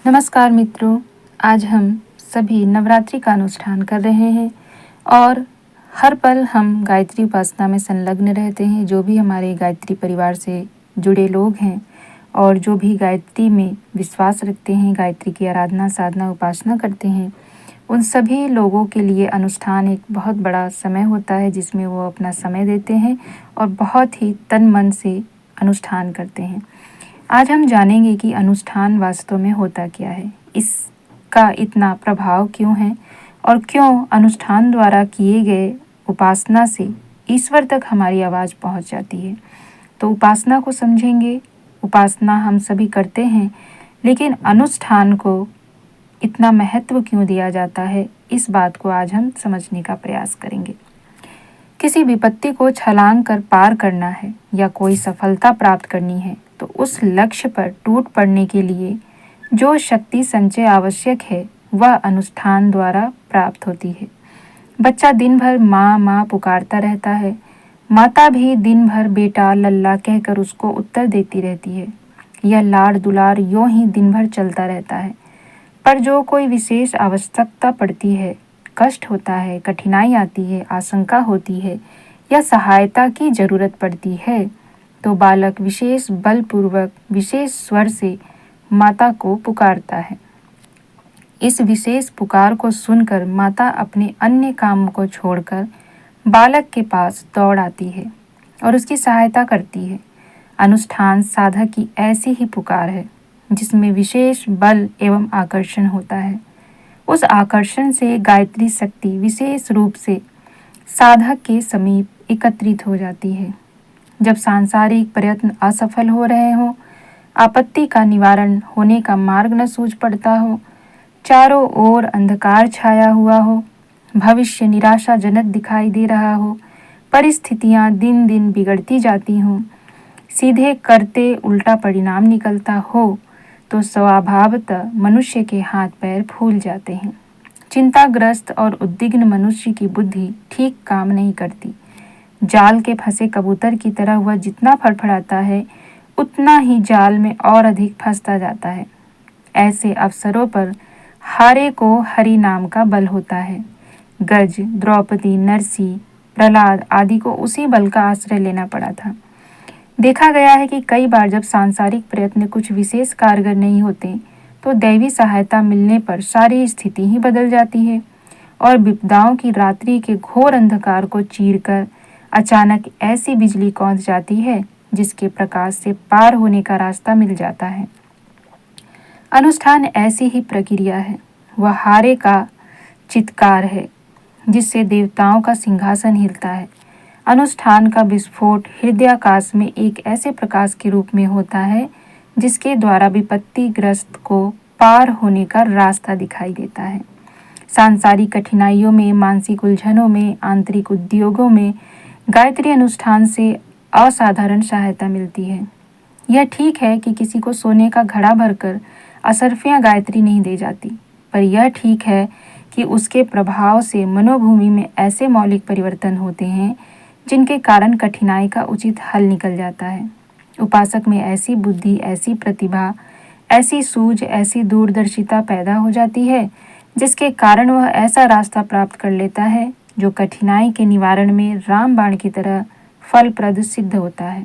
नमस्कार मित्रों, आज हम सभी नवरात्रि का अनुष्ठान कर रहे हैं और हर पल हम गायत्री उपासना में संलग्न रहते हैं। जो भी हमारे गायत्री परिवार से जुड़े लोग हैं और जो भी गायत्री में विश्वास रखते हैं, गायत्री की आराधना साधना उपासना करते हैं, उन सभी लोगों के लिए अनुष्ठान एक बहुत बड़ा समय होता है जिसमें वो अपना समय देते हैं और बहुत ही तन मन से अनुष्ठान करते हैं। आज हम जानेंगे कि अनुष्ठान वास्तव में होता क्या है, इसका इतना प्रभाव क्यों है और क्यों अनुष्ठान द्वारा किए गए उपासना से ईश्वर तक हमारी आवाज़ पहुंच जाती है। तो उपासना को समझेंगे। उपासना हम सभी करते हैं, लेकिन अनुष्ठान को इतना महत्व क्यों दिया जाता है, इस बात को आज हम समझने का प्रयास करेंगे। किसी विपत्ति को छलांग कर पार करना है या कोई सफलता प्राप्त करनी है तो उस लक्ष्य पर टूट पड़ने के लिए जो शक्ति संचय आवश्यक है वह अनुष्ठान द्वारा प्राप्त होती है। बच्चा दिन भर माँ माँ पुकारता रहता है, माता भी दिन भर बेटा लल्ला कहकर उसको उत्तर देती रहती है। यह लाड़ दुलार यूं ही दिन भर चलता रहता है। पर जो कोई विशेष आवश्यकता पड़ती है, कष्ट होता है, कठिनाई आती है, आशंका होती है या सहायता की जरूरत पड़ती है तो बालक विशेष बलपूर्वक विशेष स्वर से माता को पुकारता है। इस विशेष पुकार को सुनकर माता अपने अन्य कामों को छोड़कर बालक के पास दौड़ आती है और उसकी सहायता करती है। अनुष्ठान साधक की ऐसी ही पुकार है जिसमें विशेष बल एवं आकर्षण होता है। उस आकर्षण से गायत्री शक्ति विशेष रूप से साधक के समीप एकत्रित हो जाती है। जब सांसारिक प्रयत्न असफल हो रहे हों, आपत्ति का निवारण होने का मार्ग न सूझ पड़ता हो, चारों ओर अंधकार छाया हुआ हो, भविष्य निराशाजनक दिखाई दे रहा हो, परिस्थितियां दिन दिन बिगड़ती जाती हों, सीधे करते उल्टा परिणाम निकलता हो तो स्वभावतः मनुष्य के हाथ पैर फूल जाते हैं। चिंताग्रस्त और उद्विग्न मनुष्य की बुद्धि ठीक काम नहीं करती। जाल के फंसे कबूतर की तरह वह जितना फड़फड़ाता है उतना ही जाल में और अधिक फंसता जाता है। ऐसे अवसरों पर हारे को हरि नाम का बल होता है। गज, द्रौपदी, नरसी, प्रहलाद आदि को उसी बल का आश्रय लेना पड़ा था। देखा गया है कि कई बार जब सांसारिक प्रयत्न कुछ विशेष कारगर नहीं होते तो दैवी सहायता मिलने पर सारी स्थिति ही बदल जाती है और विपदाओं की रात्रि के घोर अंधकार को चीरकर अचानक ऐसी बिजली कौंध जाती है जिसके प्रकाश से पार होने का रास्ता मिल जाता है। अनुष्ठान ऐसी ही प्रक्रिया है। वह हारे का चित्कार है जिससे देवताओं का सिंहासन हिलता है। अनुष्ठान का विस्फोट हृदयाकाश में एक ऐसे प्रकाश के रूप में होता है जिसके द्वारा विपत्तिग्रस्त को पार होने का रास्ता दिखाई देता है। सांसारिक कठिनाइयों में, मानसिक उलझनों में, आंतरिक उद्योगों में गायत्री अनुष्ठान से असाधारण सहायता मिलती है। यह ठीक है कि किसी को सोने का घड़ा भरकर असरफियां गायत्री नहीं दे जाती, पर यह ठीक है कि उसके प्रभाव से मनोभूमि में ऐसे मौलिक परिवर्तन होते हैं जिनके कारण कठिनाई का उचित हल निकल जाता है। उपासक में ऐसी बुद्धि, ऐसी प्रतिभा, ऐसी सूझ, ऐसी दूरदर्शिता पैदा हो जाती है जिसके कारण वह ऐसा रास्ता प्राप्त कर लेता है जो कठिनाई के निवारण में रामबाण की तरह फलप्रद सिद्ध होता है।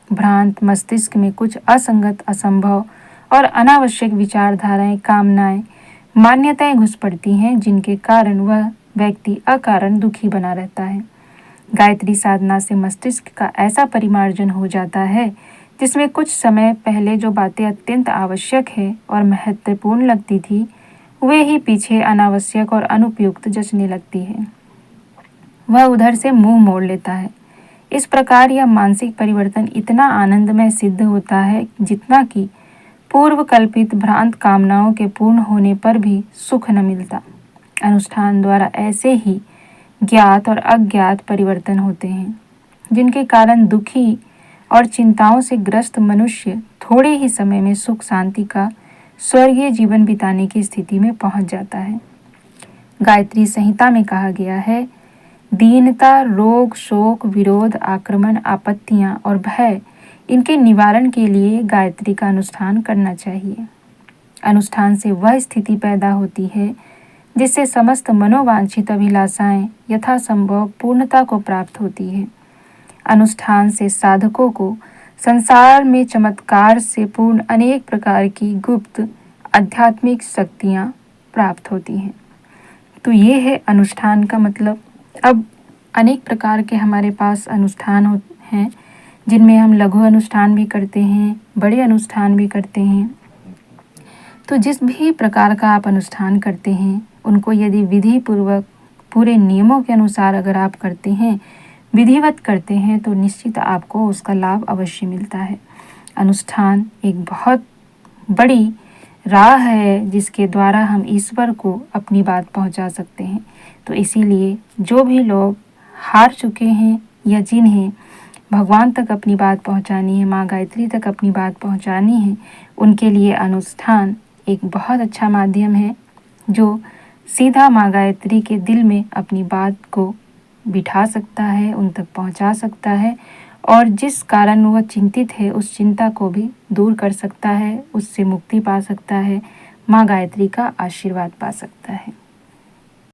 भ्रांत मस्तिष्क में कुछ असंगत, असंभव और अनावश्यक विचारधाराएं, कामनाएं, मान्यताएं घुस पड़ती हैं जिनके कारण वह व्यक्ति अकारण दुखी बना रहता है। गायत्री साधना से मस्तिष्क का ऐसा परिमार्जन हो जाता है जिसमें कुछ समय पहले जो बातें अत्यंत आवश्यक है और महत्वपूर्ण लगती थी वे ही पीछे अनावश्यक और अनुपयुक्त जचने लगती है। वह उधर से मुंह मोड़ लेता है। इस प्रकार यह मानसिक परिवर्तन इतना आनंदमय सिद्ध होता है जितना कि पूर्व कल्पित भ्रांत कामनाओं के पूर्ण होने पर भी सुख न मिलता। अनुष्ठान द्वारा ऐसे ही ज्ञात और अज्ञात परिवर्तन होते हैं जिनके कारण दुखी और चिंताओं से ग्रस्त मनुष्य थोड़े ही समय में सुख शांति का स्वर्गीय जीवन बिताने की स्थिति में पहुंच जाता है। गायत्री संहिता में कहा गया है, दीनता, रोग, शोक, विरोध, आक्रमण, आपत्तियां और भय, इनके निवारण के लिए गायत्री का अनुष्ठान करना चाहिए। अनुष्ठान से वह स्थिति पैदा होती है जिससे समस्त मनोवांछित अभिलाषाएं यथासंभव पूर्णता को प्राप्त होती है। अनुष्ठान से साधकों को संसार में चमत्कार से पूर्ण अनेक प्रकार की गुप्त आध्यात्मिक शक्तियाँ प्राप्त होती हैं। तो ये है अनुष्ठान का मतलब। अब अनेक प्रकार के हमारे पास अनुष्ठान हैं जिनमें हम लघु अनुष्ठान भी करते हैं, बड़े अनुष्ठान भी करते हैं। तो जिस भी प्रकार का आप अनुष्ठान करते हैं उनको यदि विधि पूर्वक पूरे नियमों के अनुसार अगर आप करते हैं, विधिवत करते हैं, तो निश्चित आपको उसका लाभ अवश्य मिलता है। अनुष्ठान एक बहुत बड़ी राह है जिसके द्वारा हम ईश्वर को अपनी बात पहुंचा सकते हैं। तो इसीलिए जो भी लोग हार चुके हैं या जिन्हें भगवान तक अपनी बात पहुंचानी है, माँ गायत्री तक अपनी बात पहुंचानी है, उनके लिए अनुष्ठान एक बहुत अच्छा माध्यम है जो सीधा माँ गायत्री के दिल में अपनी बात को बिठा सकता है, उन तक पहुंचा सकता है और जिस कारण वह चिंतित है उस चिंता को भी दूर कर सकता है, उससे मुक्ति पा सकता है, माँ गायत्री का आशीर्वाद पा सकता है।